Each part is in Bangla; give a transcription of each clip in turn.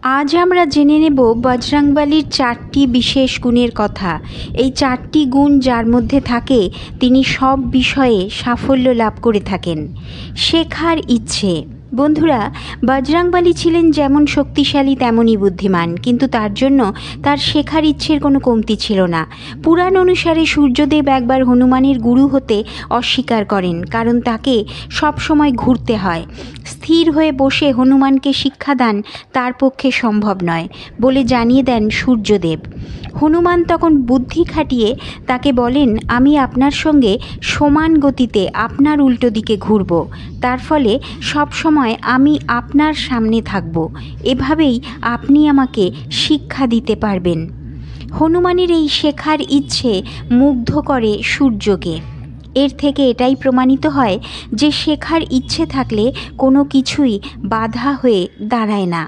আজ আমরা জেনে নেব বজরংবলীর 4টি বিশেষ গুণের কথা। এই 4টি গুণ যার মধ্যে থাকে তিনি সব বিষয়ে সাফল্য লাভ করে থাকেন। শেখার ইচ্ছে। বন্ধুরা, বজরংবলী ছিলেন যেমন শক্তিশালী তেমনই বুদ্ধিমান, কিন্তু তার জন্য তার শেখার ইচ্ছের কোনো কমতি ছিল না। পুরাণ অনুসারে সূর্যদেব একবার হনুমানের গুরু হতে অস্বীকার করেন, কারণ তাকে সবসময় ঘুরতে হয়। স্থির হয়ে বসে হনুমানকে শিক্ষাদান তার পক্ষে সম্ভব নয় বলে জানিয়ে দেন সূর্যদেব। হনুমান তখন বুদ্ধি খাটিয়ে তাকে বলেন, আমি আপনার সঙ্গে সমান গতিতে আপনার উল্টো দিকে ঘুরব, তার ফলে সব সময় আমি আপনার সামনে থাকব, এভাবেই আপনি আমাকে শিক্ষা দিতে পারবেন। হনুমানের এই শেখার ইচ্ছে মুগ্ধ করে সূর্যকে। এর থেকে এটাই প্রমাণিত হয় যে শেখার ইচ্ছে থাকলে কোনো কিছুই বাধা হয়ে দাঁড়ায় না।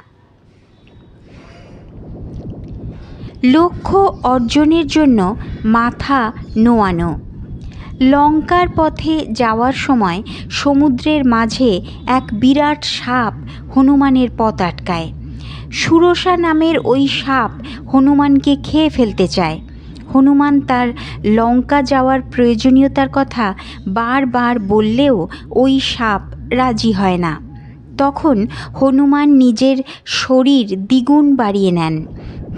লক্ষ্য অর্জনের জন্য মাথা নোয়ানো। লঙ্কার পথে যাওয়ার সময় সমুদ্রের মাঝে এক বিরাট সাপ হনুমানের পথ আটকায়। সুরসা নামের ওই সাপ হনুমানকে খেয়ে ফেলতে চায়। হনুমান তার লঙ্কা যাওয়ার প্রয়োজনীয়তার কথা বারবার বললেও ওই সাপ রাজি হয় না। তখন হনুমান নিজের শরীর দ্বিগুণ বাড়িয়ে নেন।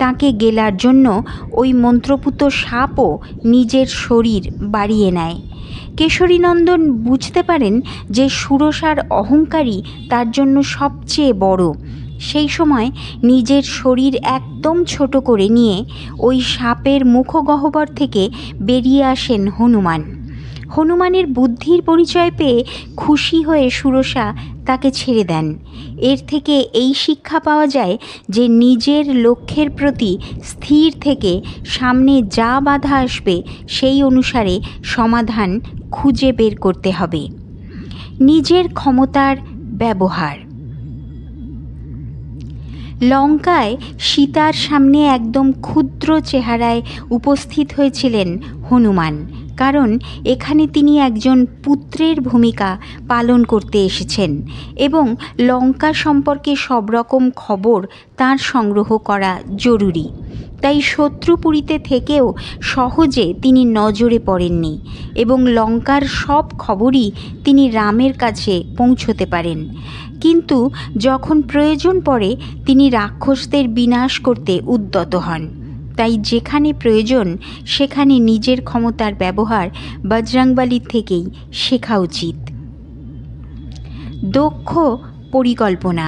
তাকে গেলার জন্য ওই মন্ত্রপুত সাপও নিজের শরীর বাড়িয়ে নেয়। কেশরীনন্দন বুঝতে পারেন যে সুরসার অহংকারই তার জন্য সবচেয়ে বড়। সেই সময় নিজের শরীর একদম ছোট করে নিয়ে ওই সাপের মুখগহ্বর থেকে বেরিয়ে আসেন হনুমান। হনুমানের বুদ্ধির পরিচয় পেয়ে খুশি হয়ে সুরসা তাকে ছেড়ে দেন। এর থেকে এই শিক্ষা পাওয়া যায় যে নিজের লক্ষ্যের প্রতি স্থির থেকে সামনে যা বাধা আসবে সেই অনুসারে সমাধান খুঁজে বের করতে হবে। নিজের ক্ষমতার ব্যবহার। লঙ্কায় সীতার সামনে একদম ক্ষুদ্র চেহারায় উপস্থিত হয়েছিলেন হনুমান, কারণ এখানে তিনি একজন পুত্রের ভূমিকা পালন করতে এসেছেন এবং লঙ্কা সম্পর্কে সব রকম খবর তার সংগ্রহ করা জরুরি। তাই শত্রুপুরীতে থেকেও সহজে তিনি নজরে পড়েননি এবং লঙ্কার সব খবরই তিনি রামের কাছে পৌঁছতে পারেন। কিন্তু যখন প্রয়োজন পড়ে তিনি রাক্ষসদের বিনাশ করতে উদ্যত হন। তাই যেখানে প্রয়োজন সেখানে নিজের ক্ষমতার ব্যবহার বজরংবলীর থেকেই শেখা উচিত। দক্ষ পরিকল্পনা।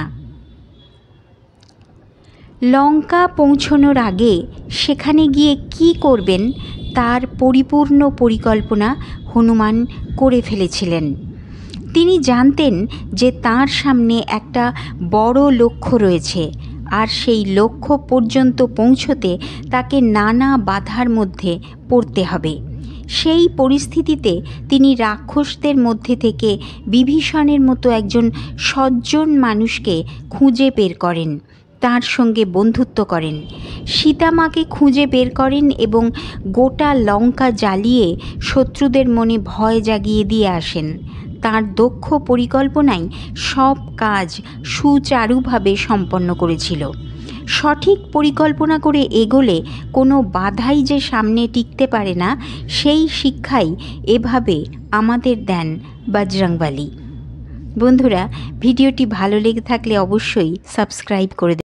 লঙ্কা পৌঁছানোর আগে সেখানে গিয়ে কী করবেন তার পরিপূর্ণ পরিকল্পনা হনুমান করে ফেলেছিলেন। তিনি জানতেন যে তার সামনে একটা বড় লক্ষ্য রয়েছে, আর সেই লক্ষ্য পর্যন্ত পৌঁছতে তাকে নানা বাধার মধ্যে পড়তে হবে। সেই পরিস্থিতিতে তিনি রাক্ষসদের মধ্যে থেকে বিভীষণের মতো একজন সজ্জন মানুষকে খুঁজে বের করেন, তার সঙ্গে বন্ধুত্ব করেন। সীতামাকে খুঁজে বের করেন এবং গোটা লঙ্কা জ্বালিয়ে শত্রুদের মনে ভয় জাগিয়ে দিয়ে আসেন। তার দক্ষ পরিকল্পনাই সব কাজ সুচারুভাবে সম্পন্ন করেছিল। সঠিক পরিকল্পনা করে এগোলে কোনো বাধাই যে সামনে টিকতে পারে না, সেই শিক্ষাই এভাবে আমাদের দেন বজরংবলী। বন্ধুরা, ভিডিওটি ভালো লেগে থাকলে অবশ্যই সাবস্ক্রাইব করে